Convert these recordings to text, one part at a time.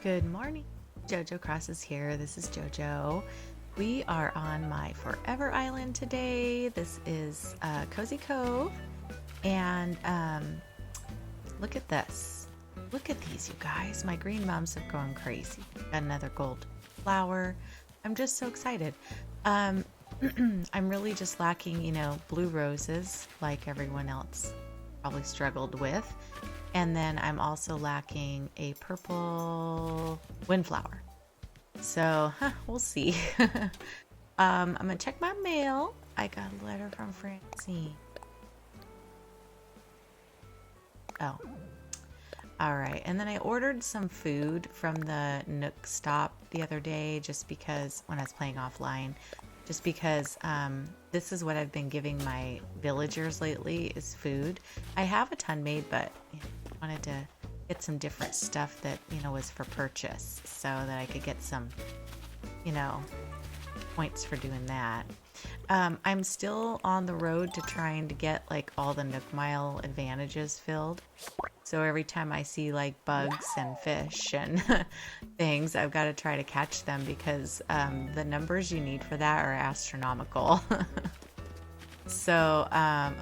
Good morning. Jojo Cross is here. This is Jojo. We are on my Forever Island today. This is Cozy Cove. And look at this. Look at these, you guys. My green mums have gone crazy. Got another gold flower. I'm just so excited. I'm really just lacking, blue roses like everyone else probably struggled with. And then I'm also lacking a purple windflower. So, we'll see. I'm going to check my mail. I got a letter from Francine. Oh. All right. And then I ordered some food from the Nook stop the other day just because, when I was playing offline, just because this is what I've been giving my villagers lately is food. I have a ton made, but I wanted to get some different stuff that, was for purchase so that I could get some, points for doing that. I'm still on the road to trying to get like all the Nook Mile advantages filled. So every time I see like bugs and fish and things, I've got to try to catch them because the numbers you need for that are astronomical. So,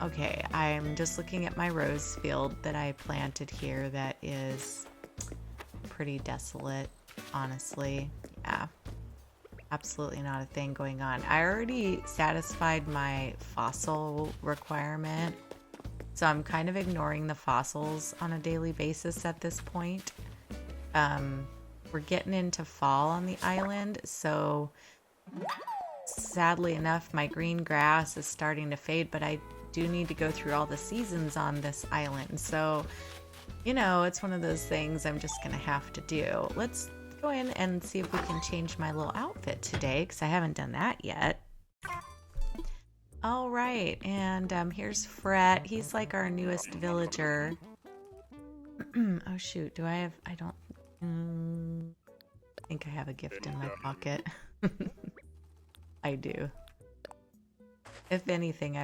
okay, I'm just looking at my rose field that I planted here that is pretty desolate, honestly. Yeah, absolutely not a thing going on. I already satisfied my fossil requirement, so I'm kind of ignoring the fossils on a daily basis at this point. We're getting into fall on the island, so sadly enough, my green grass is starting to fade, but I do need to go through all the seasons on this island. So, it's one of those things I'm just going to have to do. Let's go in and see if we can change my little outfit today, because I haven't done that yet. All right, and here's Fret. He's like our newest villager. Oh shoot, I think I have a gift in my pocket. I do. If anything,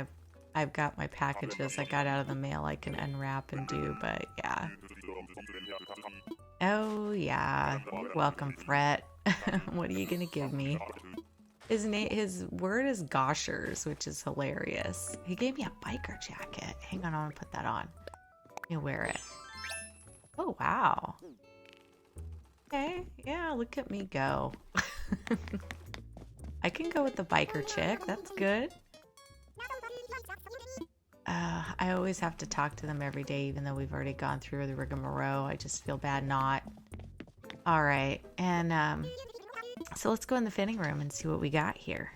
I've got my packages I got out of the mail I can unwrap and do, but yeah. Oh yeah. Welcome, Fret. What are you gonna give me? His word is Goshers, which is hilarious. He gave me a biker jacket. Hang on, I want to put that on. Let me wear it. Oh wow. Okay, yeah, look at me go. I can go with the biker chick. That's good. I always have to talk to them every day, even though we've already gone through the rigmarole. I just feel bad not. All right, and so let's go in the fitting room and see what we got here.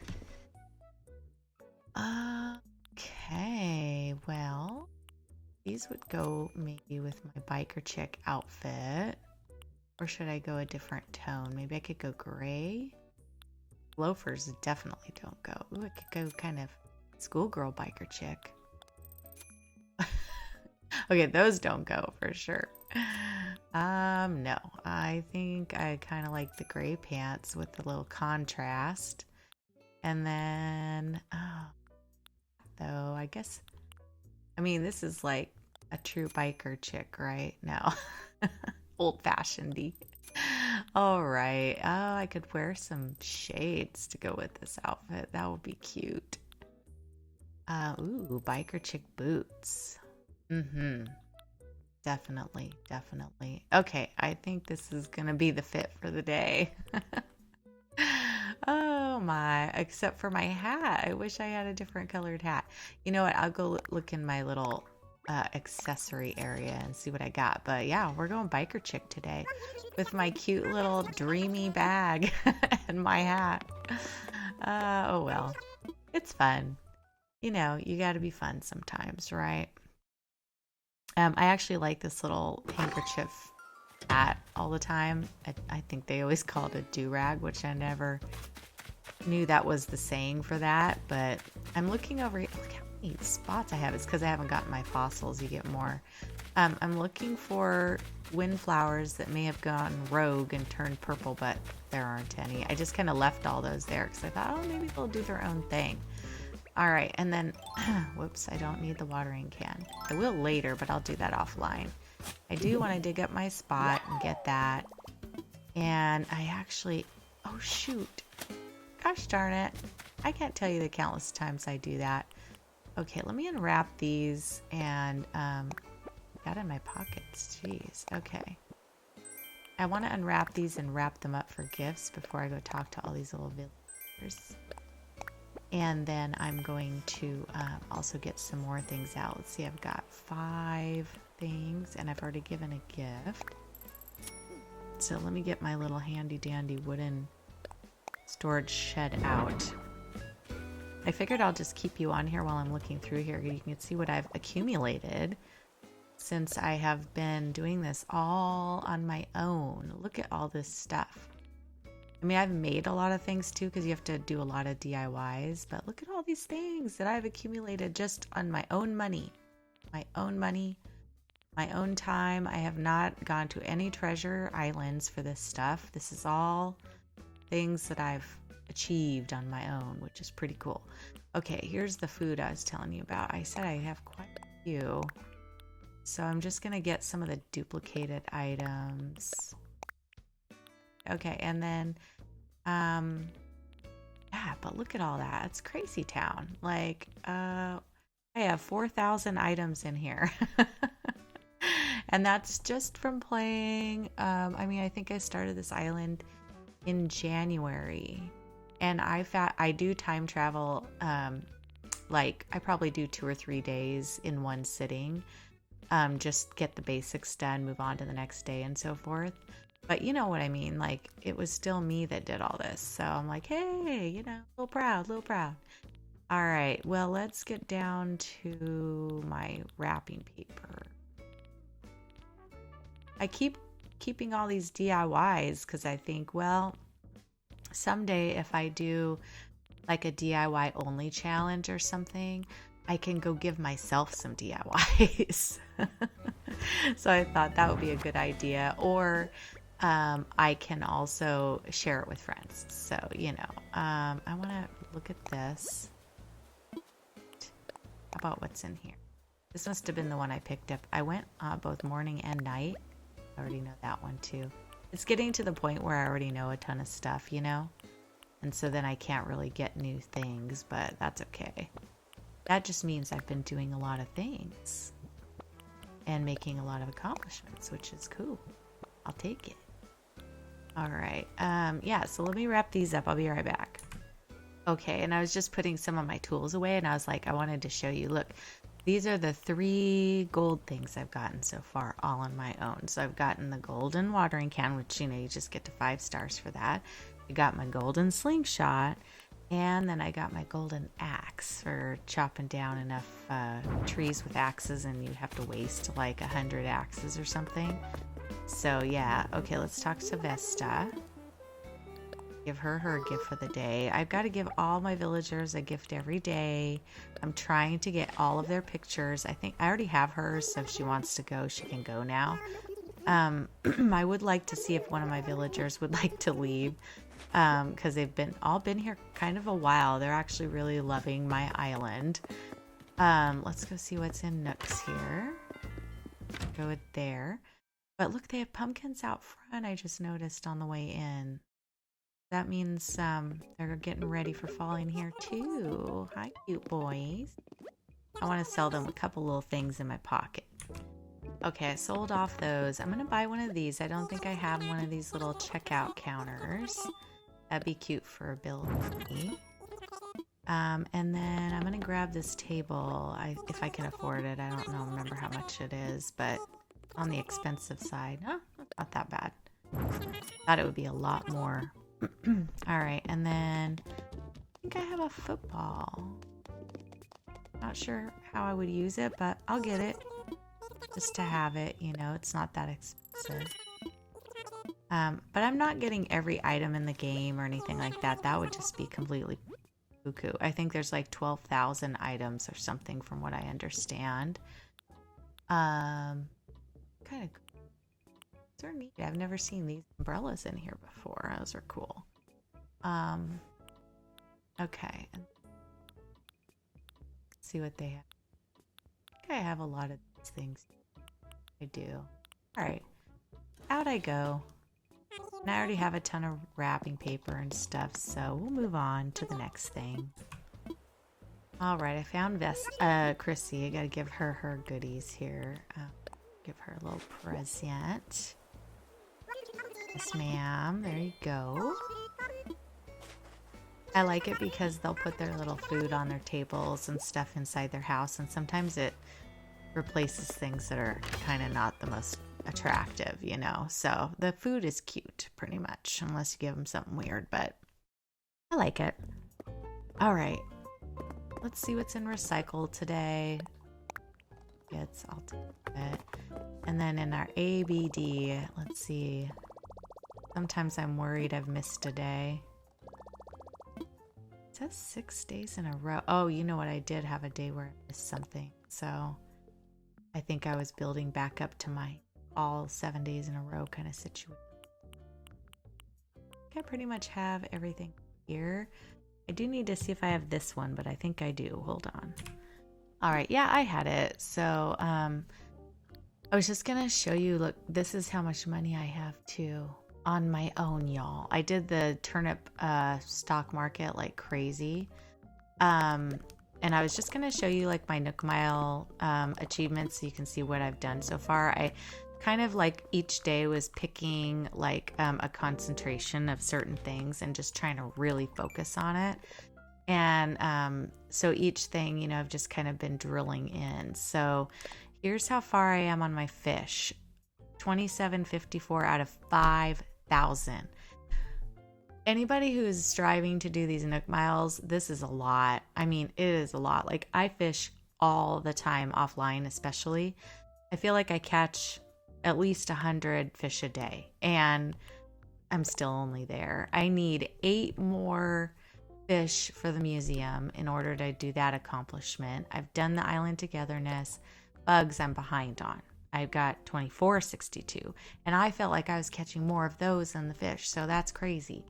Okay, well, these would go maybe with my biker chick outfit. Or should I go a different tone? Maybe I could go gray. Loafers definitely don't go. Ooh, I could go kind of schoolgirl biker chick. Okay, those don't go for sure. No. I think I kind of like the gray pants with the little contrast. And then, though, I guess, this is like a true biker chick, right? No. Old-fashioned-y. All right. Oh, I could wear some shades to go with this outfit. That would be cute. Ooh, biker chick boots. Definitely. Okay, I think this is gonna be the fit for the day. Oh my, except for my hat. I wish I had a different colored hat. You know what? I'll go look in my little accessory area and see what I got. But yeah, we're going biker chick today with my cute little dreamy bag and my hat. Oh well, it's fun. You got to be fun sometimes, right? I actually like this little handkerchief hat all the time. I think they always call it a do-rag, which I never knew that was the saying for that. But I'm looking over here. Look how many spots I have. It's because I haven't gotten my fossils. You get more. I'm looking for windflowers that may have gone rogue and turned purple, but there aren't any. I just kind of left all those there because I thought, oh, maybe they'll do their own thing. All right, and then, whoops, I don't need the watering can. I will later, but I'll do that offline. I do want to dig up my spot and get that. And I actually, oh shoot, gosh darn it. I can't tell you the countless times I do that. Okay, let me unwrap these and got in my pockets. Jeez. Okay. I want to unwrap these and wrap them up for gifts before I go talk to all these little villagers. And then I'm going to also get some more things out. Let's see, I've got 5 things and I've already given a gift. So let me get my little handy dandy wooden storage shed out. I figured I'll just keep you on here while I'm looking through here. You can see what I've accumulated since I have been doing this all on my own. Look at all this stuff. I mean, I've made a lot of things too because you have to do a lot of DIYs, but look at all these things that I've accumulated just on my own money. My own money, my own time. I have not gone to any treasure islands for this stuff. This is all things that I've achieved on my own, which is pretty cool. Okay, here's the food I was telling you about. I said I have quite a few. So I'm just going to get some of the duplicated items. Okay, and then, yeah, but look at all that. It's crazy town. Like, I have 4,000 items in here. And that's just from playing. I mean, I think I started this island in January. And I do time travel, like, I probably do 2 or 3 days in one sitting. Just get the basics done, move on to the next day and so forth. But you know what I mean? Like, it was still me that did all this. So I'm like, hey, you know, a little proud, a little proud. All right, well, let's get down to my wrapping paper. I keep keeping all these DIYs because I think, well, someday if I do like a DIY only challenge or something, I can go give myself some DIYs. So I thought that would be a good idea. Or I can also share it with friends. So, you know, I want to look at this. How about what's in here? This must have been the one I picked up. I went both morning and night. I already know that one too. It's getting to the point where I already know a ton of stuff, you know? And so then I can't really get new things, but that's okay. That just means I've been doing a lot of things and making a lot of accomplishments, which is cool. I'll take it. All right. Yeah, so let me wrap these up. I'll be right back. Okay, and I was just putting some of my tools away, and I was like, I wanted to show you. Look, these are the 3 gold things I've gotten so far, all on my own. So I've gotten the golden watering can, which, you know, you just get to 5 stars for that. I got my golden slingshot, and then I got my golden axe for chopping down enough trees with axes, and you have to waste like 100 axes or something. So yeah, okay, let's talk to Vesta. Give her gift for the day. I've got to give all my villagers a gift every day. I'm trying to get all of their pictures. I think I already have hers, so if she wants to go, she can go now. I would like to see if one of my villagers would like to leave, because they've all been here kind of a while. They're actually really loving my island. Let's go see what's in Nook's here. Go with there. But look, they have pumpkins out front, I just noticed on the way in. That means they're getting ready for fall in here too. Hi, cute boys. I want to sell them a couple little things in my pocket. Okay, I sold off those. I'm going to buy one of these. I don't think I have one of these little checkout counters. That'd be cute for Bill and me. And then I'm going to grab this table if I can afford it. I don't know, remember how much it is, but on the expensive side. Oh, not that bad. Thought it would be a lot more. All right, and then I think I have a football. Not sure how I would use it, but I'll get it just to have it. You know, it's not that expensive. But I'm not getting every item in the game or anything like that. That would just be completely cuckoo. I think there's like 12,000 items or something from what I understand. Kind of they're neat. I've never seen these umbrellas in here before. Those are cool. Okay. Let's see what they have. I think I have a lot of these things. I do. All right. Out I go. And I already have a ton of wrapping paper and stuff, so we'll move on to the next thing. All right, I found Chrissy. I gotta give her her goodies here. Give her a little present. Yes, ma'am. There you go. I like it because they'll put their little food on their tables and stuff inside their house, and sometimes it replaces things that are kind of not the most attractive, you know. So the food is cute, pretty much, unless you give them something weird, but I like it. All right. Let's see what's in recycle today. I'll take it. And then in our ABD, let's see. Sometimes I'm worried I've missed a day. It says 6 days in a row. Oh, you know what? I did have a day where I missed something. So I think I was building back up to my all 7 days in a row kind of situation. I pretty much have everything here. I do need to see if I have this one, but I think I do. Hold on. All right. Yeah, I had it. So I was just going to show you, look, this is how much money I have too on my own, y'all. I did the turnip stock market like crazy. And I was just going to show you like my Nook Mile achievements so you can see what I've done so far. I kind of like each day was picking like a concentration of certain things and just trying to really focus on it. And so each thing, you know, I've just kind of been drilling in. So here's how far I am on my fish. 2754 out of 5,000. Anybody who is striving to do these Nook Miles, this is a lot. I mean, it is a lot. Like I fish all the time offline, especially. I feel like I catch at least 100 fish a day and I'm still only there. I need 8 more fish for the museum in order to do that accomplishment. I've done the island togetherness. Bugs I'm behind on. I've got 2462 and I felt like I was catching more of those than the fish, so that's crazy.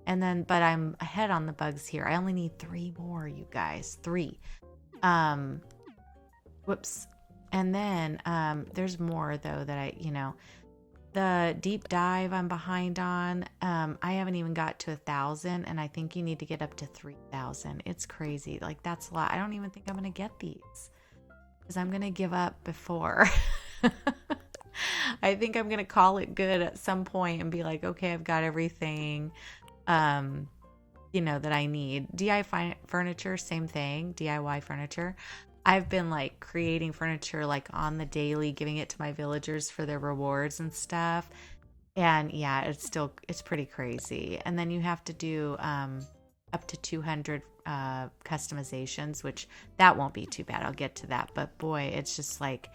And then but I'm ahead on the bugs here. I only need 3 more, you guys. 3. Whoops. And then there's more though that I, you know, the deep dive I'm behind on. I haven't even got to 1,000 and I think you need to get up to 3,000. It's crazy. Like that's a lot. I don't even think I'm going to get these because I'm going to give up before. I think I'm going to call it good at some point and be like, okay, I've got everything, you know, that I need. DIY furniture, same thing. DIY furniture. I've been like creating furniture like on the daily, giving it to my villagers for their rewards and stuff. And yeah, it's pretty crazy. And then you have to do up to 200 customizations, which that won't be too bad. I'll get to that. But boy, it's just like,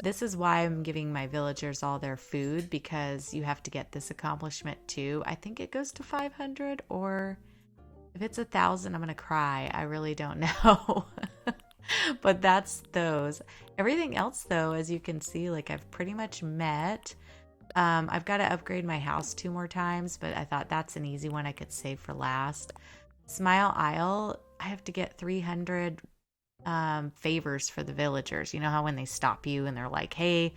this is why I'm giving my villagers all their food, because you have to get this accomplishment too. I think it goes to 500, or if it's 1,000, I'm going to cry. I really don't know. But that's those. Everything else though, as you can see, like I've pretty much met. I've got to upgrade my house 2 more times, but I thought that's an easy one I could save for last. Smile Isle, I have to get 300 favors for the villagers. You know how when they stop you and they're like, hey,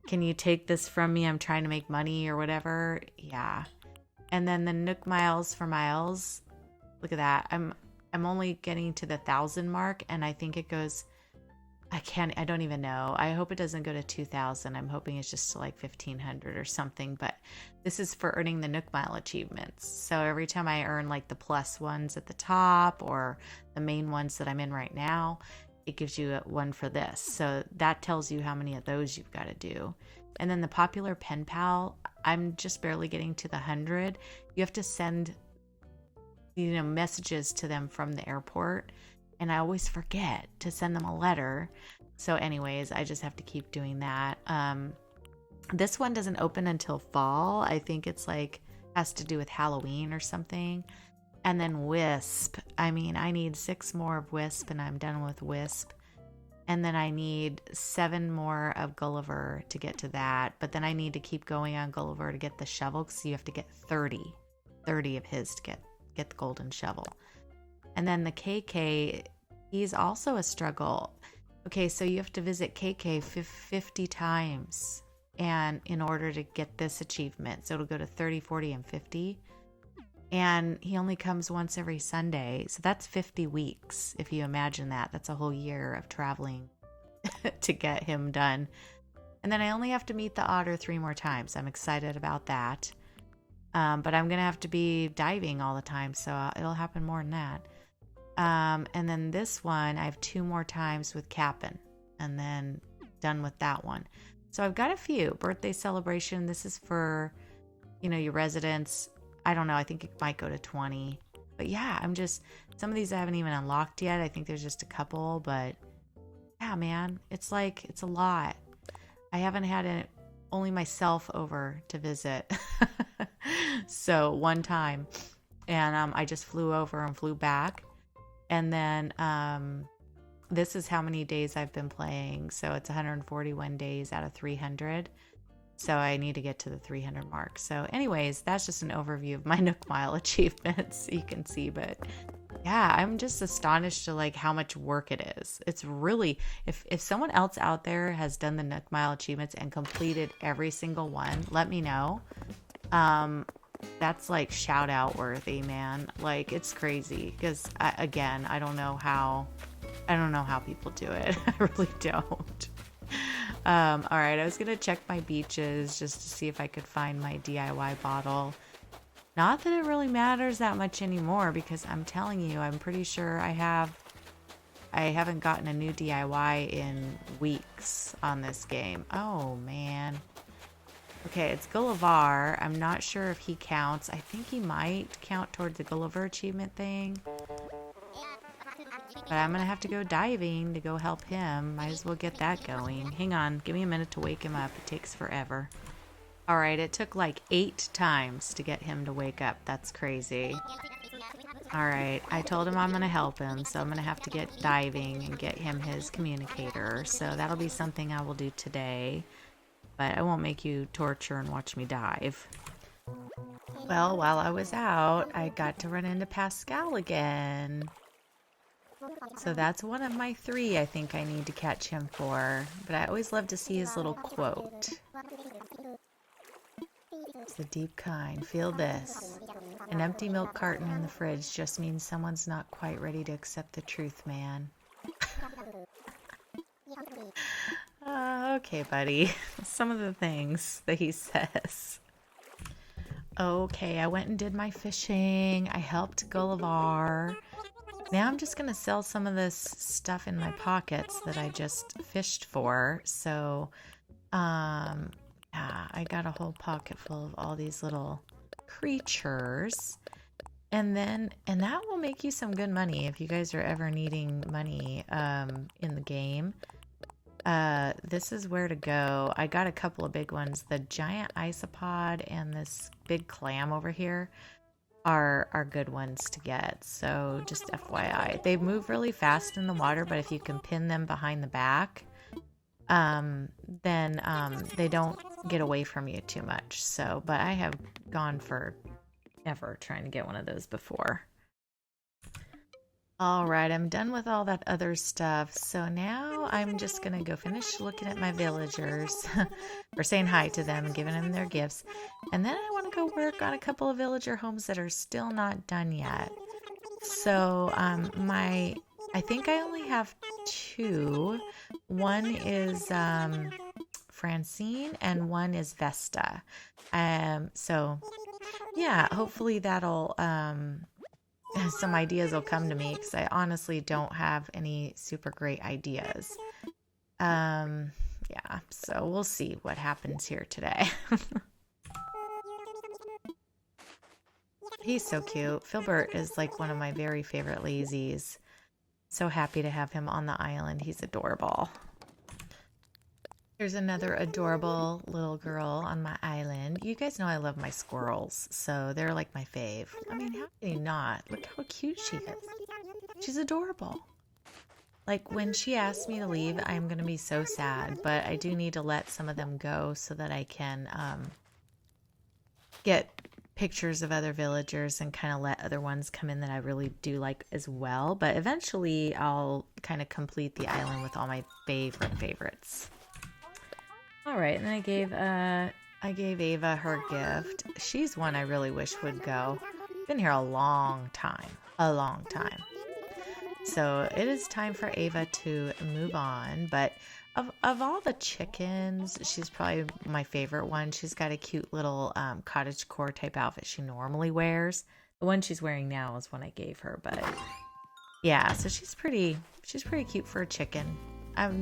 can you take this from me? I'm trying to make money or whatever. Yeah. And then the Nook Miles for Miles. Look at that. I'm only getting to the 1,000 mark, and I think it goes, I don't even know. I hope it doesn't go to 2,000. I'm hoping it's just to like 1,500 or something, but this is for earning the Nook Mile achievements. So every time I earn like the plus ones at the top or the main ones that I'm in right now, it gives you one for this. So that tells you how many of those you've got to do. And then the popular pen pal, I'm just barely getting to the 100. You have to send, you know, messages to them from the airport, and I always forget to send them a letter. So anyways, I just have to keep doing that. This one doesn't open until fall. I think it's like has to do with Halloween or something. And then Wisp. I mean, I need 6 more of Wisp and I'm done with Wisp. And then I need 7 more of Gulliver to get to that. But then I need to keep going on Gulliver to get the shovel, because you have to get 30 of his to get the golden shovel. And then the KK, he's also a struggle. Okay, so you have to visit KK 50 times and in order to get this achievement. So it'll go to 30, 40, and 50. And he only comes once every Sunday. So that's 50 weeks. If you imagine that, that's a whole year of traveling to get him done. And then I only have to meet the otter 3 more times. I'm excited about that. But I'm going to have to be diving all the time. So it'll happen more than that. And then this one, I have 2 more times with Cap'n. And then done with that one. So I've got a few. Birthday celebration. This is for, your residents. I don't know. I think it might go to 20. But yeah, some of these I haven't even unlocked yet. I think there's just a couple. But yeah, man, it's a lot. I haven't had only myself over to visit. So one time. And I just flew over and flew back. And then this is how many days I've been playing. So it's 141 days out of 300. So I need to get to the 300 mark. So anyways, that's just an overview of my Nook Mile achievements. You can see, but yeah, I'm just astonished to how much work it is. It's really, if someone else out there has done the Nook Mile achievements and completed every single one, let me know. That's shout out worthy, man. It's crazy because I don't know how people do it. I really don't. All right, I was gonna check my beaches just to see if I could find my DIY bottle. Not that it really matters that much anymore, because I'm telling you, I'm pretty sure I haven't gotten a new DIY in weeks on this game. Oh man. Okay, it's Gullivar. I'm not sure if he counts. I think he might count toward the Gulliver achievement thing. But I'm going to have to go diving to go help him. Might as well get that going. Hang on. Give me a minute to wake him up. It takes forever. Alright, it took 8 times to get him to wake up. That's crazy. Alright, I told him I'm going to help him. So I'm going to have to get diving and get him his communicator. So that'll be something I will do today. But I won't make you torture and watch me dive. Well, while I was out, I got to run into Pascal again. So that's one of my 3 I think I need to catch him for. But I always love to see his little quote. It's the deep kind. Feel this. An empty milk carton in the fridge just means someone's not quite ready to accept the truth, man. Okay, buddy. Some of the things that he says. Okay, I went and did my fishing. I helped Gullivar. Now I'm just going to sell some of this stuff in my pockets that I just fished for. So, yeah, I got a whole pocket full of all these little creatures. And that will make you some good money if you guys are ever needing money in the game. This is where to go. I got a couple of big ones. The giant isopod and this big clam over here are good ones to get. So just FYI. They move really fast in the water, but if you can pin them behind the back, then they don't get away from you too much. So, but I have gone for ever trying to get one of those before. All right, I'm done with all that other stuff. So now I'm just going to go finish looking at my villagers or saying hi to them and giving them their gifts. And then I want to go work on a couple of villager homes that are still not done yet. So I think I only have 2. One is Francine and one is Vesta. So yeah, hopefully that'll... some ideas will come to me because I honestly don't have any super great ideas. Yeah, so we'll see what happens here today. He's so cute. Filbert is one of my very favorite lazies. So happy to have him on the island. He's adorable. Here's another adorable little girl on my island. You guys know I love my squirrels, so they're my fave. I mean, how can you not? Look how cute she is. She's adorable. When she asks me to leave, I'm going to be so sad, but I do need to let some of them go so that I can get pictures of other villagers and kind of let other ones come in that I really do like as well. But eventually I'll kind of complete the island with all my favorites. All right, and then I gave Ava her gift. She's one I really wish would go. Been here a long time, a long time. So it is time for Ava to move on. But of all the chickens, she's probably my favorite one. She's got a cute little cottagecore type outfit she normally wears. The one she's wearing now is one I gave her, but yeah, so she's pretty cute for a chicken.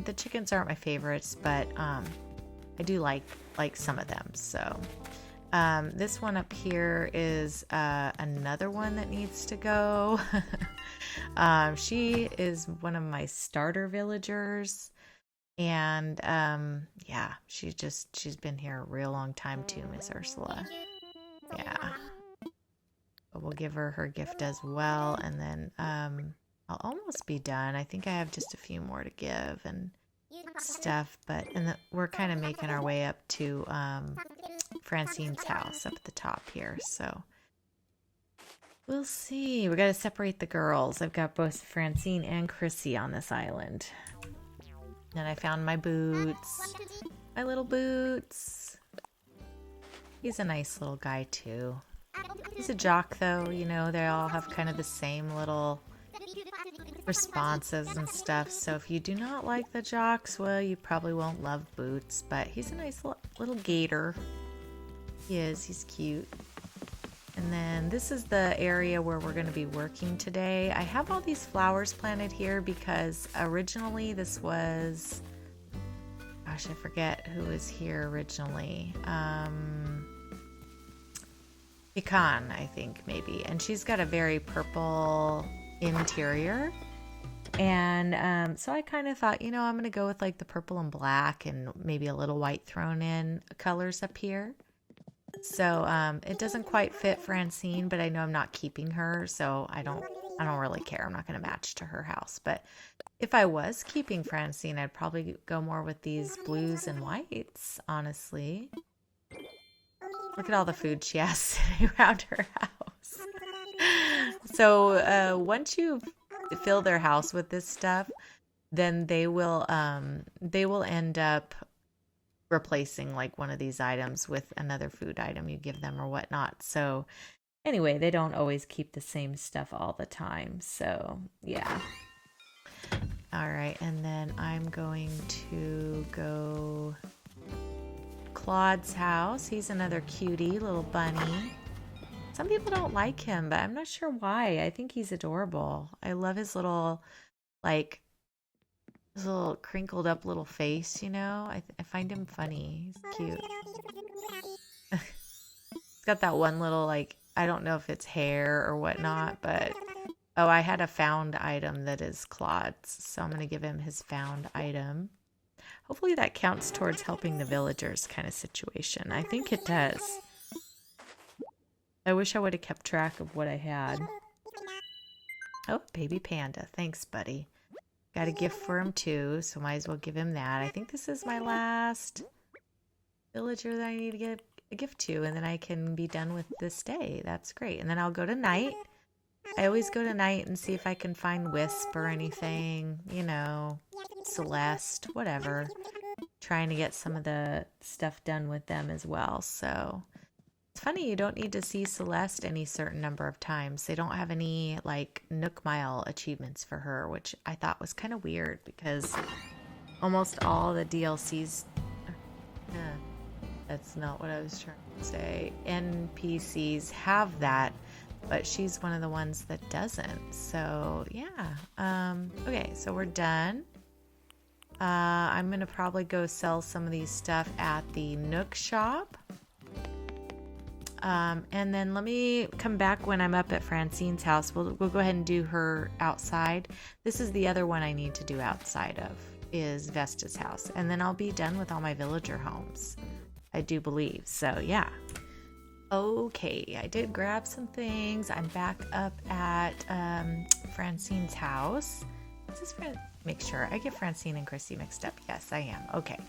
The chickens aren't my favorites, but I do like some of them. So this one up here is another one that needs to go. She is one of my starter villagers, and yeah, she's been here a real long time too, Miss Ursula. Yeah, but we'll give her her gift as well, and then I'll almost be done. I think I have just a few more to give and stuff, but we're kind of making our way up to Francine's house up at the top here, so we'll see. We got to separate the girls. I've got both Francine and Chrissy on this island. Then I found my boots, my little boots. He's a nice little guy too. He's a jock though, you know, they all have kind of the same little responses and stuff. So if you do not like the jocks, well, you probably won't love boots, but he's a nice little gator. He is, he's cute. And then this is the area where we're going to be working today. I have all these flowers planted here because originally this was, gosh, I forget who was here originally. Pecan, I think, maybe. And she's got a very purple interior. And so I kind of thought, you know, I'm going to go with like the purple and black and maybe a little white thrown in colors up here. So it doesn't quite fit Francine, but I know I'm not keeping her, so I don't really care. I'm not going to match to her house. But if I was keeping Francine, I'd probably go more with these blues and whites, honestly. Look at all the food she has sitting around her house. So once you fill their house with this stuff, then they will end up replacing like one of these items with another food item you give them or whatnot. So anyway, they don't always keep the same stuff all the time. So yeah. All right, and then I'm going to go Claude's house. He's another cutie little bunny. Some people don't like him, but I'm not sure why. I think he's adorable. I love his little like his little crinkled up little face, you know? I find him funny. He's cute. He's got that one little, like, I don't know if it's hair or whatnot, but oh, I had a found item that is Claude's, so I'm going to give him his found item. Hopefully that counts towards helping the villagers kind of situation. I think it does. I wish I would have kept track of what I had. Oh, baby panda. Thanks, buddy. Got a gift for him too, so might as well give him that. I think this is my last villager that I need to get a gift to, and then I can be done with this day. That's great. And then I'll go to night. I always go to night and see if I can find Wisp or anything, you know, Celeste, whatever. Trying to get some of the stuff done with them as well. So it's funny, you don't need to see Celeste any certain number of times. They don't have any like Nook Mile achievements for her, which I thought was kind of weird because almost all the DLCs, that's not what I was trying to say, NPCs have that, but she's one of the ones that doesn't. So yeah, okay, so we're done. I'm gonna probably go sell some of these stuff at the Nook shop. And then let me come back when I'm up at Francine's house. We'll go ahead and do her outside. This is the other one I need to do outside of, is Vesta's house. And then I'll be done with all my villager homes, I do believe. So yeah. Okay, I did grab some things. I'm back up at Francine's house. Is this make sure I get Francine and Chrissy mixed up? Yes, I am. Okay.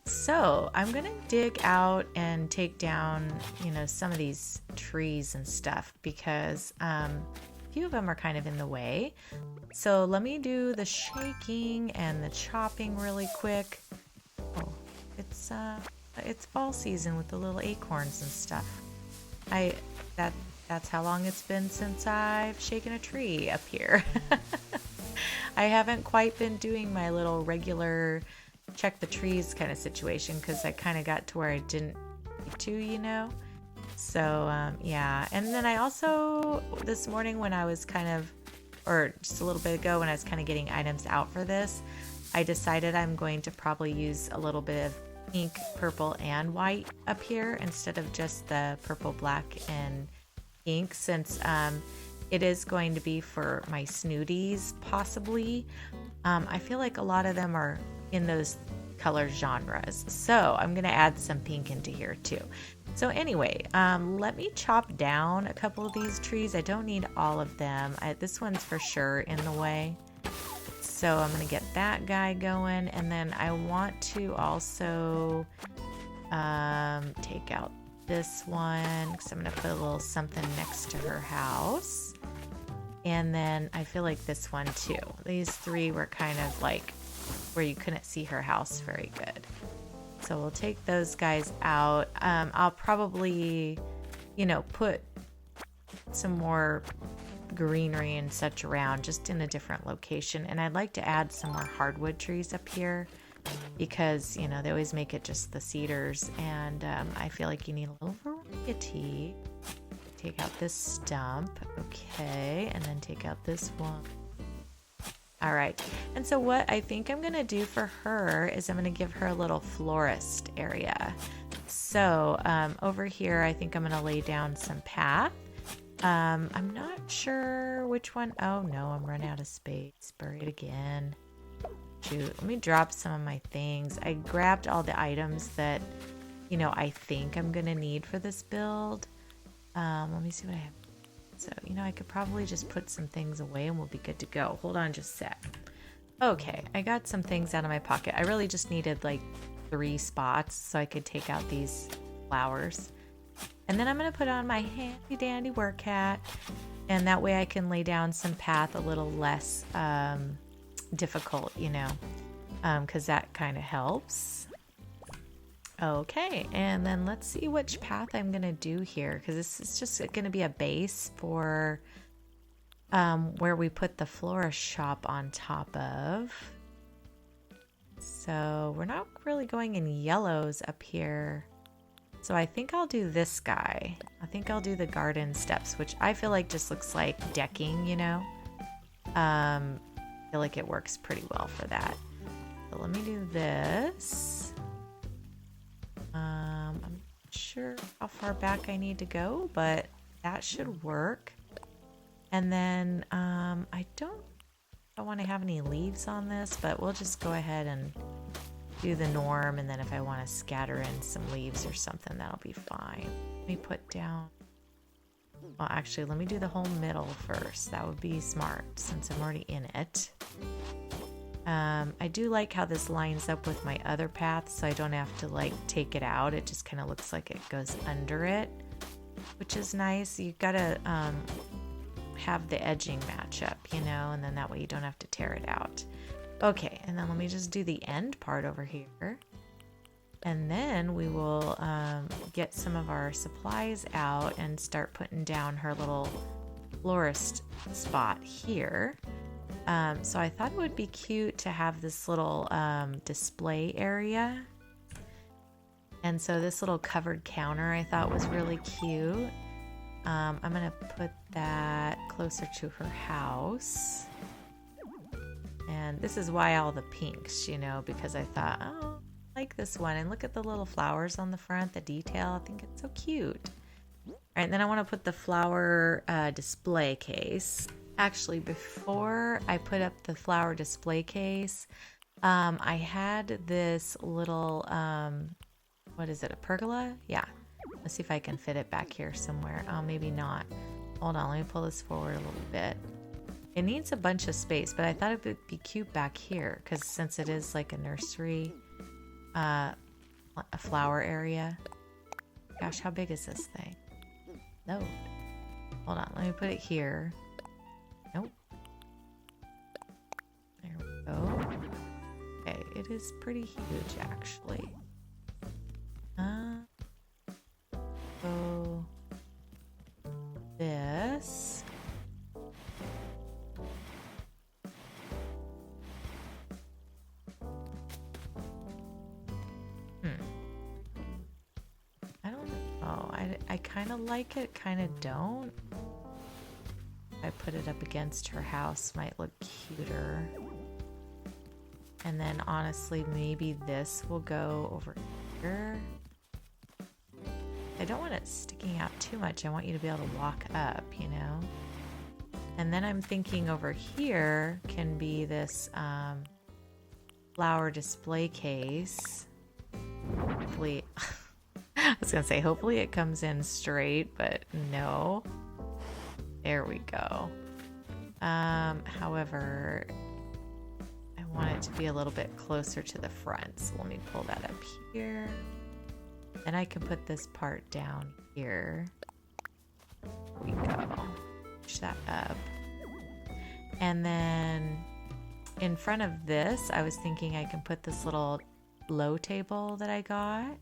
So I'm going to dig out and take down, you know, some of these trees and stuff because a few of them are kind of in the way. So let me do the shaking and the chopping really quick. Oh, it's it's fall season with the little acorns and stuff. I that's how long it's been since I've shaken a tree up here. I haven't quite been doing my little regular check the trees kind of situation because I kind of got to where I didn't need to, you know. So yeah, and then I also this morning when I was kind of, or just a little bit ago when I was kind of getting items out for this, I decided I'm going to probably use a little bit of pink, purple, and white up here instead of just the purple, black, and pink, since it is going to be for my snooties possibly. I feel like a lot of them are in those color genres, so I'm going to add some pink into here too. So anyway, let me chop down a couple of these trees. I don't need all of them. This one's for sure in the way. So I'm going to get that guy going, and then I want to also take out this one because I'm going to put a little something next to her house. And then I feel like this one too. These three were kind of like where you couldn't see her house very good. So we'll take those guys out. I'll probably, you know, put some more greenery and such around just in a different location. And I'd like to add some more hardwood trees up here because, you know, they always make it just the cedars. And I feel like you need a little variety. Take out this stump. Okay. And then take out this one. All right. And so what I think I'm going to do for her is I'm going to give her a little florist area. So over here, I think I'm going to lay down some path. I'm not sure which one. Oh no, I'm running out of space. Buried again. Shoot, let me drop some of my things. I grabbed all the items that, you know, I think I'm going to need for this build. Let me see what I have. So, you know, I could probably just put some things away and we'll be good to go. Hold on just a sec. Okay, I got some things out of my pocket. I really just needed like 3 spots so I could take out these flowers. And then I'm going to put on my handy dandy work hat, and that way I can lay down some path a little less difficult, you know, because that kind of helps. Okay, and then let's see which path I'm going to do here, because this is just going to be a base for where we put the florist shop on top of. So we're not really going in yellows up here. So I think I'll do this guy. I think I'll do the garden steps, which I feel like just looks like decking, you know. I feel like it works pretty well for that. So let me do this. I'm not sure how far back I need to go, but that should work. And then I don't want to have any leaves on this, but we'll just go ahead and do the norm, and then if I want to scatter in some leaves or something, that'll be fine. Let me put down, well, actually, let me do the whole middle first. That would be smart since I'm already in it. I do like how this lines up with my other path, so I don't have to like take it out. It just kind of looks like it goes under it, which is nice. You gotta have the edging match up, you know, and then that way you don't have to tear it out. Okay, and then let me just do the end part over here. And then we will get some of our supplies out and start putting down her little florist spot here. So I thought it would be cute to have this little display area. And so this little covered counter I thought was really cute. I'm going to put that closer to her house. And this is why all the pinks, you know, because I thought, oh, I like this one. And look at the little flowers on the front, the detail. I think it's so cute. All right, and then I want to put the flower display case. Actually, before I put up the flower display case, I had this little, what is it, a pergola? Yeah. Let's see if I can fit it back here somewhere. Oh, maybe not. Hold on, let me pull this forward a little bit. It needs a bunch of space, but I thought it would be cute back here because since it is like a nursery, a flower area. Gosh, how big is this thing? No. Hold on, let me put it here. Nope. There we go. Okay, it is pretty huge actually. I kind of like it, kind of don't. If I put it up against her house, might look cuter. And then honestly, maybe this will go over here. I don't want it sticking out too much. I want you to be able to walk up, you know? And then I'm thinking over here can be this flower display case. Hopefully, I was gonna say hopefully it comes in straight, but no. There we go. However, I want it to be a little bit closer to the front, so let me pull that up here. Then I can put this part down here. There we go. Push that up. And then in front of this, I was thinking I can put this little low table that I got.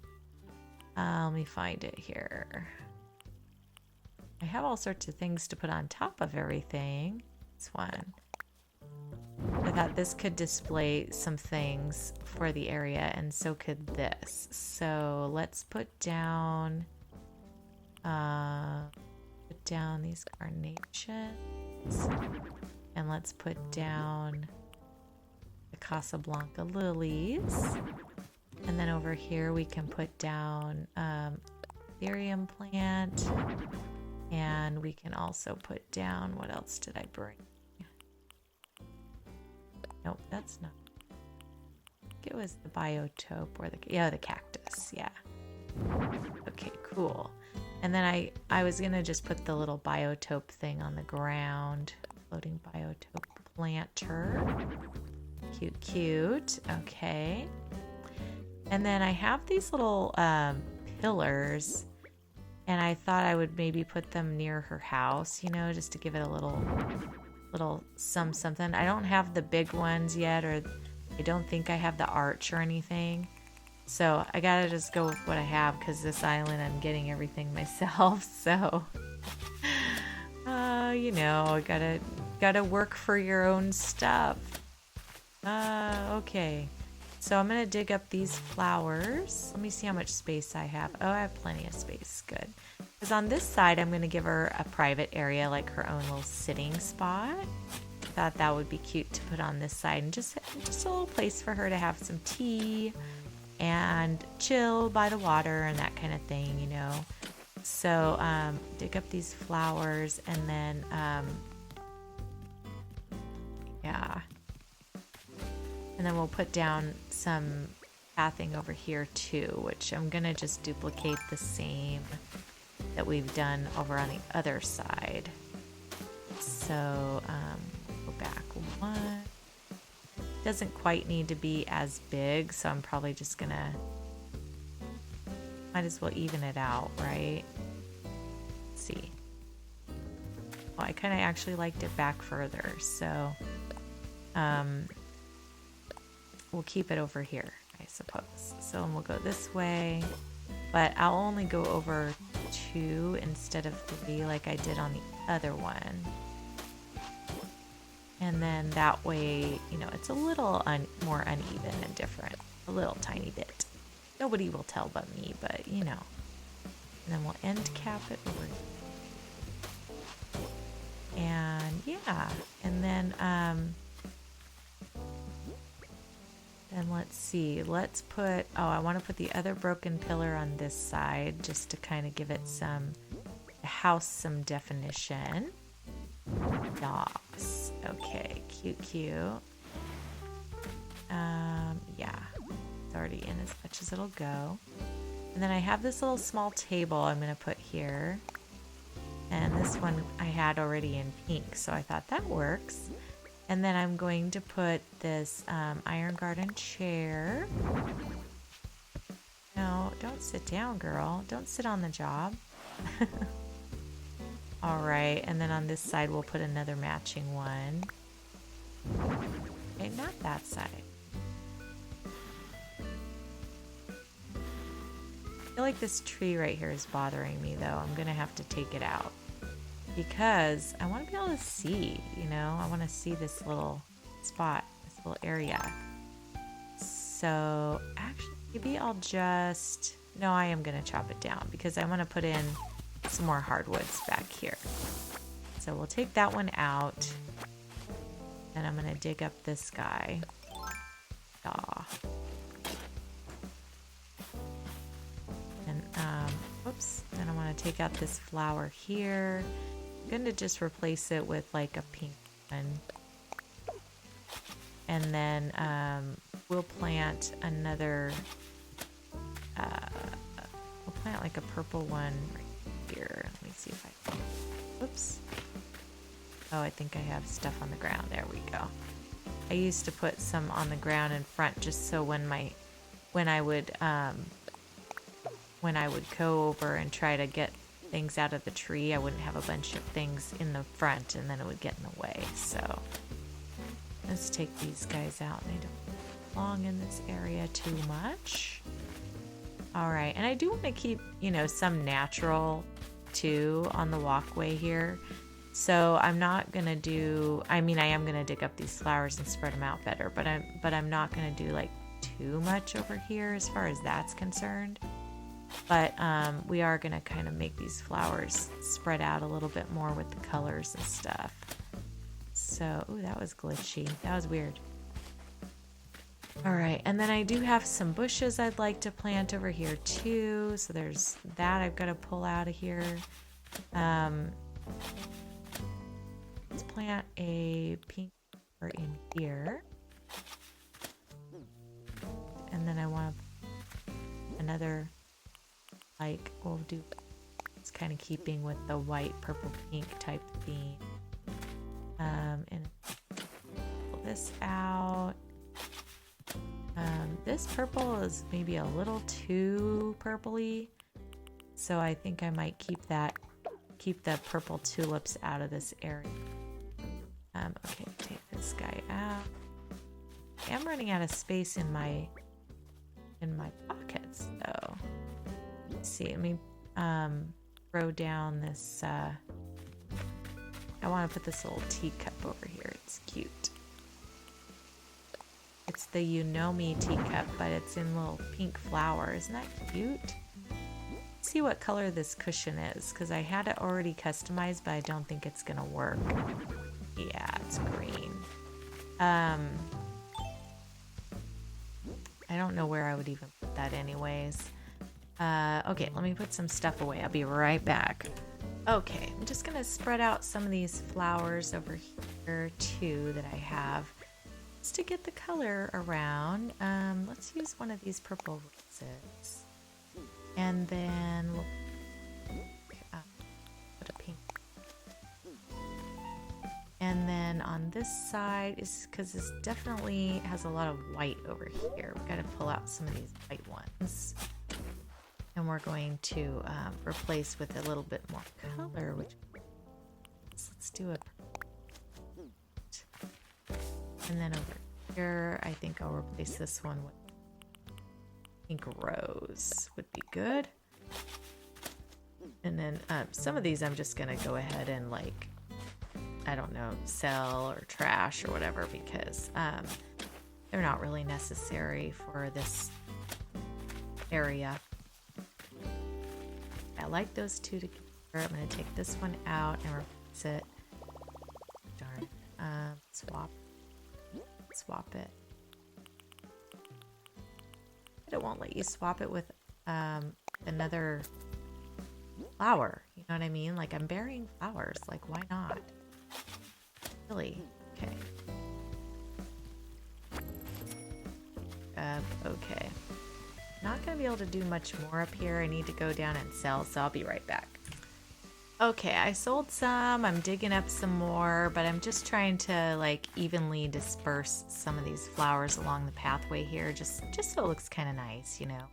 Let me find it here. I have all sorts of things to put on top of everything. This one. I thought this could display some things for the area, and so could this. So let's put down these carnations, and let's put down the Casablanca lilies. And then over here we can put down ethereum plant, and we can also put down, what else did I bring? Nope, that's not. I think it was the biotope or the cactus. Yeah. Okay, cool. And then I was gonna just put the little biotope thing on the ground. Floating biotope planter. Cute, cute. Okay. And then I have these little pillars, and I thought I would maybe put them near her house, you know, just to give it a little something. I don't have the big ones yet, or I don't think I have the arch or anything. So I gotta just go with what I have, because this island I'm getting everything myself. So, you know, gotta work for your own stuff. Okay. So I'm gonna dig up these flowers. Let me see how much space I have. Oh, I have plenty of space. Good. Because on this side, I'm gonna give her a private area, like her own little sitting spot. I thought that would be cute to put on this side, and just a little place for her to have some tea and chill by the water and that kind of thing, you know. So dig up these flowers, and then yeah. And then we'll put down some pathing over here too, which I'm gonna just duplicate the same that we've done over on the other side. So go back one. Doesn't quite need to be as big, so I'm probably just gonna, might as well even it out, right? Let's see. Well, I kind of actually liked it back further, so we'll keep it over here, I suppose. So we'll go this way, but I'll only go over 2 instead of 3 like I did on the other one. And then that way, you know, it's a little more uneven and different. A little tiny bit. Nobody will tell but me, but you know. And then we'll end cap it over here. And yeah, and then let's see, let's put, oh, I want to put the other broken pillar on this side just to kind of give it some, the house some definition. Dogs. Okay, cute, cute. Yeah, it's already in as much as it'll go. And then I have this little small table I'm going to put here. And this one I had already in pink, so I thought that works. And then I'm going to put this Iron Garden chair. No, don't sit down, girl. Don't sit on the job. All right, and then on this side we'll put another matching one. Okay, not that side. I feel like this tree right here is bothering me, though. I'm gonna have to take it out because I want to be able to see, you know? I want to see this little spot, this little area. So actually, maybe I'll just no, I am going to chop it down because I want to put in some more hardwoods back here. So we'll take that one out. And I'm going to dig up this guy. Aw. And, oops. Then I want to take out this flower here. I'm going to just replace it with like a pink one. And then we'll plant another, we'll plant like a purple one right here. Let me see if I can, whoops. Oh, I think I have stuff on the ground. There we go. I used to put some on the ground in front just so when I would go over and try to get things out of the tree, I wouldn't have a bunch of things in the front and then it would get in the way. So let's take these guys out. They don't belong in this area too much. All right, and I do want to keep, you know, some natural too on the walkway here. So I'm not gonna do, I mean, I am gonna dig up these flowers and spread them out better, but I'm not gonna do like too much over here as far as that's concerned. But we are gonna kind of make these flowers spread out a little bit more with the colors and stuff. So, ooh, that was glitchy. That was weird. All right, and then I do have some bushes I'd like to plant over here too. So there's that I've got to pull out of here. Let's plant a pink flower in here. And then I want another, like, we'll do, it's kind of keeping with the white, purple, pink type theme. And pull this out. This purple is maybe a little too purpley. So I think I might keep the purple tulips out of this area. Okay, take this guy out. I'm running out of space in my pockets, so let's see. Let me throw down this. I want to put this little teacup over here. It's cute. It's the You Know Me teacup, but it's in little pink flower. Isn't that cute? Let's see what color this cushion is, because I had it already customized, but I don't think it's gonna work. Yeah, it's green. I don't know where I would even put that anyways. Okay, let me put some stuff away. I'll be right back. Okay, I'm just gonna spread out some of these flowers over here too that I have, just to get the color around. Let's use one of these purple roses, and then we'll put a pink. And then on this side is because this definitely has a lot of white over here. We've got to pull out some of these white ones. And we're going to replace with a little bit more color, which let's do a, and then over here, I think I'll replace this one with pink rose would be good. And then some of these I'm just gonna go ahead and, like, I don't know, sell or trash or whatever, because they're not really necessary for this area. I like those two together. I'm going to take this one out and replace it. Darn. Swap it. But it won't let you swap it with another flower. You know what I mean? Like, I'm burying flowers. Like, why not? Really? Okay. Okay. Not gonna be able to do much more up here. I need to go down and sell, so I'll be right back. Okay, I sold some. I'm digging up some more, but I'm just trying to, like, evenly disperse some of these flowers along the pathway here, just so it looks kind of nice, you know.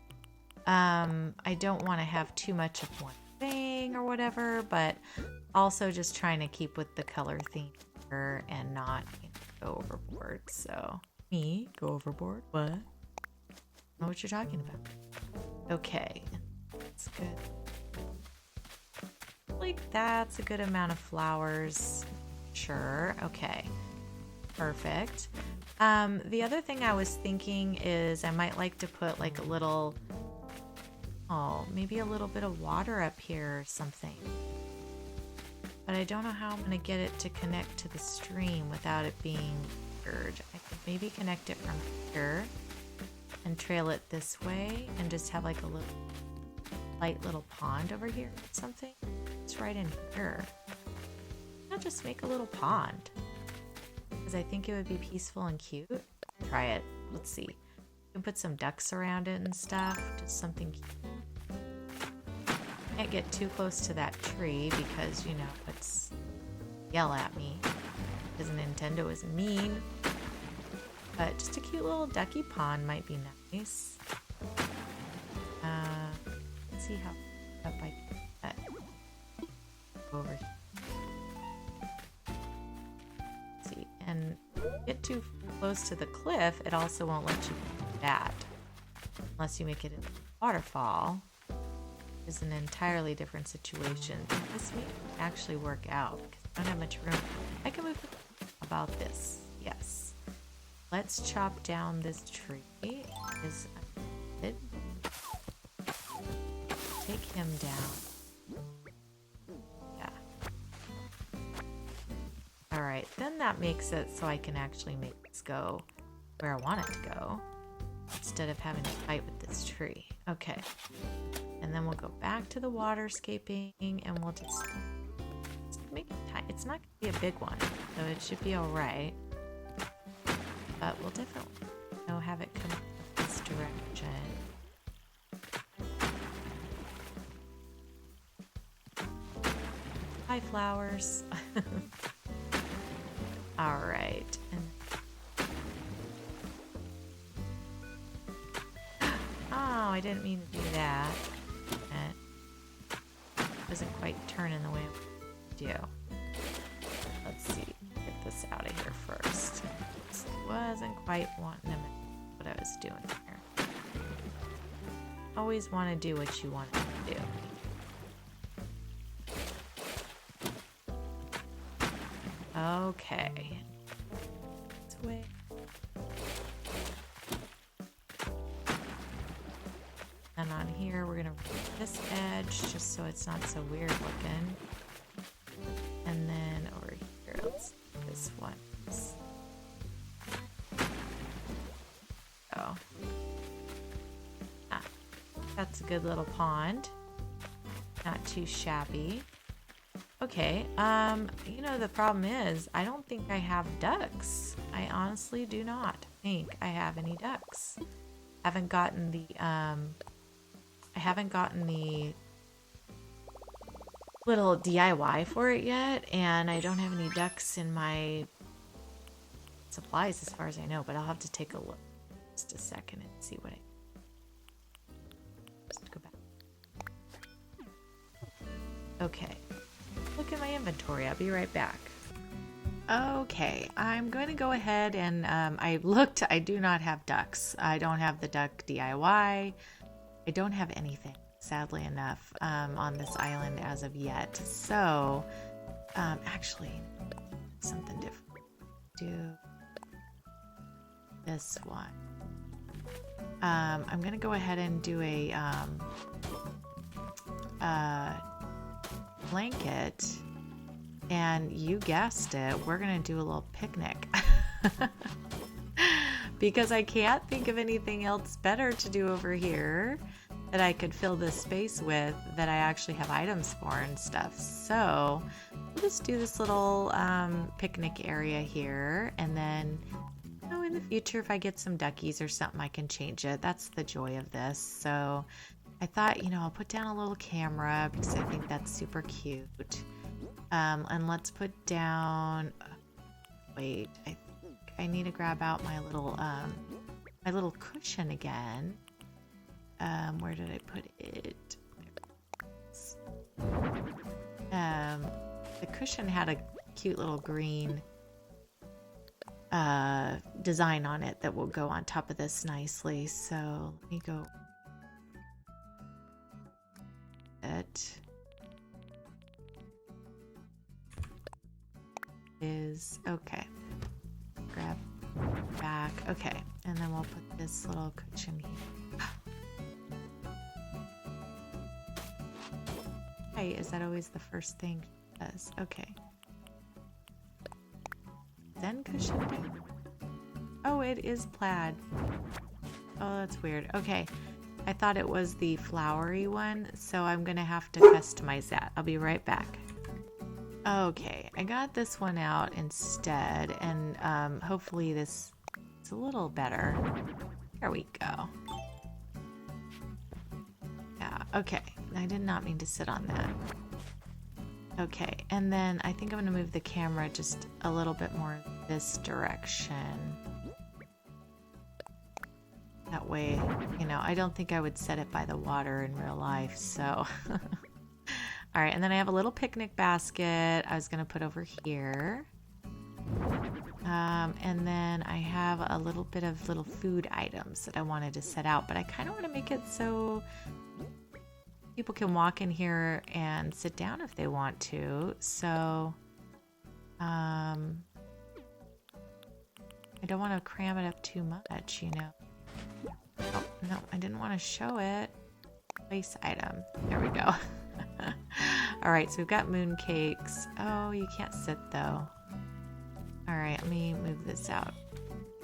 I don't want to have too much of one thing or whatever, but also just trying to keep with the color theme here and not, you know, go overboard. So, me go overboard? What? I know what you're talking about. Okay, that's good. Like, that's a good amount of flowers. Sure. Okay. Perfect. The other thing I was thinking is I might like to put, like, a little Oh, maybe a little bit of water up here or something. But I don't know how I'm going to get it to connect to the stream without it being weird. I could maybe connect it from here and trail it this way and just have like a little light little pond over here or something. It's right in here. I'll just make a little pond because I think it would be peaceful and cute. Try it. Let's see. You can put some ducks around it and stuff. Just something cute. Can't get too close to that tree because, you know, it's yell at me because Nintendo is mean. But just a cute little ducky pond might be nice. Let's see how up I can get over here. Let's see, and get too close to the cliff, it also won't let you do that unless you make it a waterfall. Is an entirely different situation. This may actually work out because I don't have much room. I can move about this. Yes. Let's chop down this tree. Take him down. Yeah. Alright, then that makes it so I can actually make this go where I want it to go instead of having to fight with this tree. Okay. And then we'll go back to the waterscaping and we'll just make it tight. It's not going to be a big one, so it should be alright. But we'll definitely, you know, have it come this direction. Hi, flowers. Alright. Oh, I didn't mean to do that. Doesn't quite turn in the way I do. Let's see, get this out of here first. This wasn't quite wanting to mess what I was doing here. Always want to do what you want to do. Okay. This way. And on here, we're gonna remove this edge just so it's not so weird looking. And then over here, let's do this one. Oh. Ah, that's a good little pond. Not too shabby. Okay, you know, the problem is, I don't think I have ducks. I honestly do not think I have any ducks. I haven't gotten the little DIY for it yet, and I don't have any ducks in my supplies as far as I know, but I'll have to take a look just a second and see what I just go back. Okay, look at my inventory. I'll be right back. Okay, I'm going to go ahead and I looked. I do not have ducks. I don't have the duck DIY. I don't have anything, sadly enough, on this island as of yet. So, actually, something different. Do this one. I'm going to go ahead and do a blanket. And you guessed it, we're going to do a little picnic. Because I can't think of anything else better to do over here that I could fill this space with that I actually have items for and stuff. So we'll just do this little picnic area here. And then, you know, in the future, if I get some duckies or something, I can change it. That's the joy of this. So I thought, you know, I'll put down a little camera because I think that's super cute. And let's put down, wait, I think I need to grab out my little cushion again. Where did I put it? The cushion had a cute little green design on it that will go on top of this nicely. So let me go. Is okay. Grab back. Okay, and then we'll put this little cushion here. Hey, is that always the first thing she does? Okay. Then cushion day? Oh, it is plaid. Oh, that's weird. Okay. I thought it was the flowery one, so I'm gonna have to customize that. I'll be right back. Okay, I got this one out instead, and hopefully this is a little better. There we go. Yeah, okay. I did not mean to sit on that. Okay, and then I think I'm gonna move the camera just a little bit more this direction. That way, you know, I don't think I would set it by the water in real life, so. All right, and then I have a little picnic basket I was gonna put over here. And then I have a little bit of little food items that I wanted to set out, but I kind of want to make it so people can walk in here and sit down if they want to. So, I don't want to cram it up too much, you know. Oh, no, I didn't want to show it. Place item. There we go. All right, so we've got moon cakes. Oh, you can't sit though. All right, let me move this out.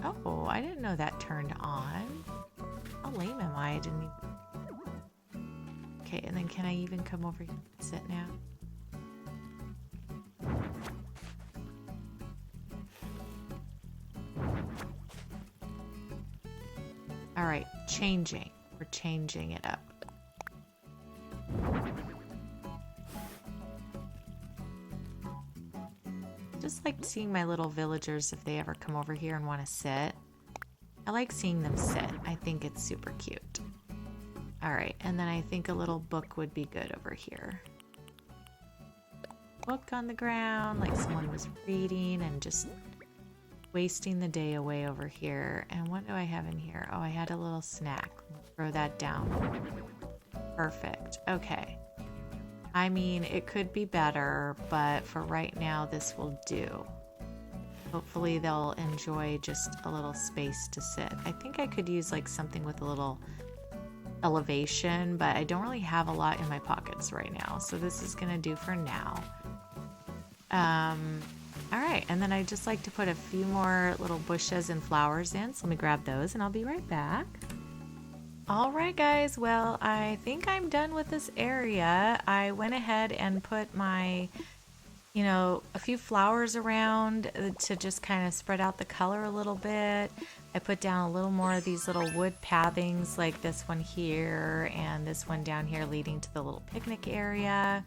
Oh, I didn't know that turned on. How lame am I? I didn't even... Okay, and then can I even come over here and sit now? All right, changing. We're changing it up. Just like seeing my little villagers if they ever come over here and want to sit. I like seeing them sit. I think it's super cute. All right, and then I think a little book would be good over here. Book on the ground, like someone was reading and just wasting the day away over here. And what do I have in here? Oh, I had a little snack. Throw that down. Perfect. Okay. I mean, it could be better, but for right now, this will do. Hopefully they'll enjoy just a little space to sit. I think I could use like something with a little elevation, but I don't really have a lot in my pockets right now. So this is gonna do for now. All right, and then I just like to put a few more little bushes and flowers in. So let me grab those and I'll be right back. All right, guys. Well, I think I'm done with this area. I went ahead and put my, you know, a few flowers around to just kind of spread out the color a little bit. I put down a little more of these little wood pathings like this one here and this one down here leading to the little picnic area,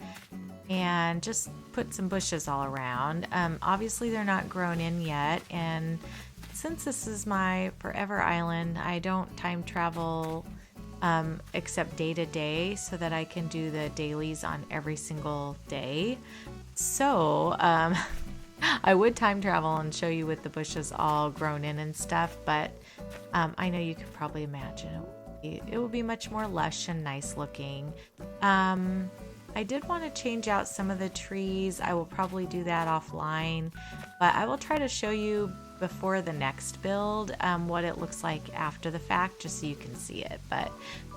and just put some bushes all around. Obviously they're not grown in yet, and since this is my Forever Island, I don't time travel except day to day so that I can do the dailies on every single day. So I would time travel and show you with the bushes all grown in and stuff, but I know you could probably imagine it will be much more lush and nice looking. I did want to change out some of the trees. I will probably do that offline, but I will try to show you before the next build what it looks like after the fact, just so you can see it. But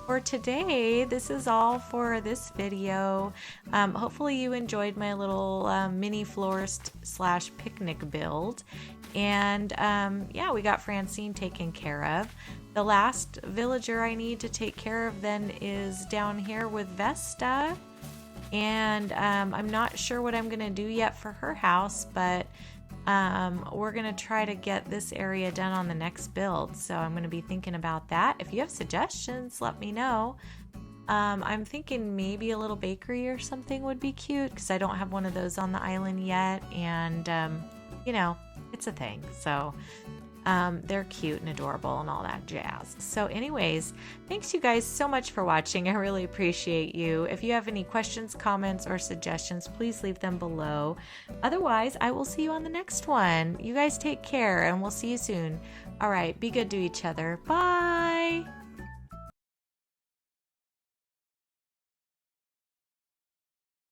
for today, this is all for this video. Hopefully you enjoyed my little mini florist / picnic build. And yeah, we got Francine taken care of. The last villager I need to take care of then is down here with Vesta. And I'm not sure what I'm gonna do yet for her house, but we're gonna try to get this area done on the next build. So I'm gonna be thinking about that. If you have suggestions, let me know. I'm thinking maybe a little bakery or something would be cute, because I don't have one of those on the island yet, and you know, it's a thing. So they're cute and adorable and all that jazz. So anyways, thanks you guys so much for watching. I really appreciate you. If you have any questions, comments, or suggestions, please leave them below. Otherwise, I will see you on the next one. You guys take care, and we'll see you soon. All right, be good to each other. Bye.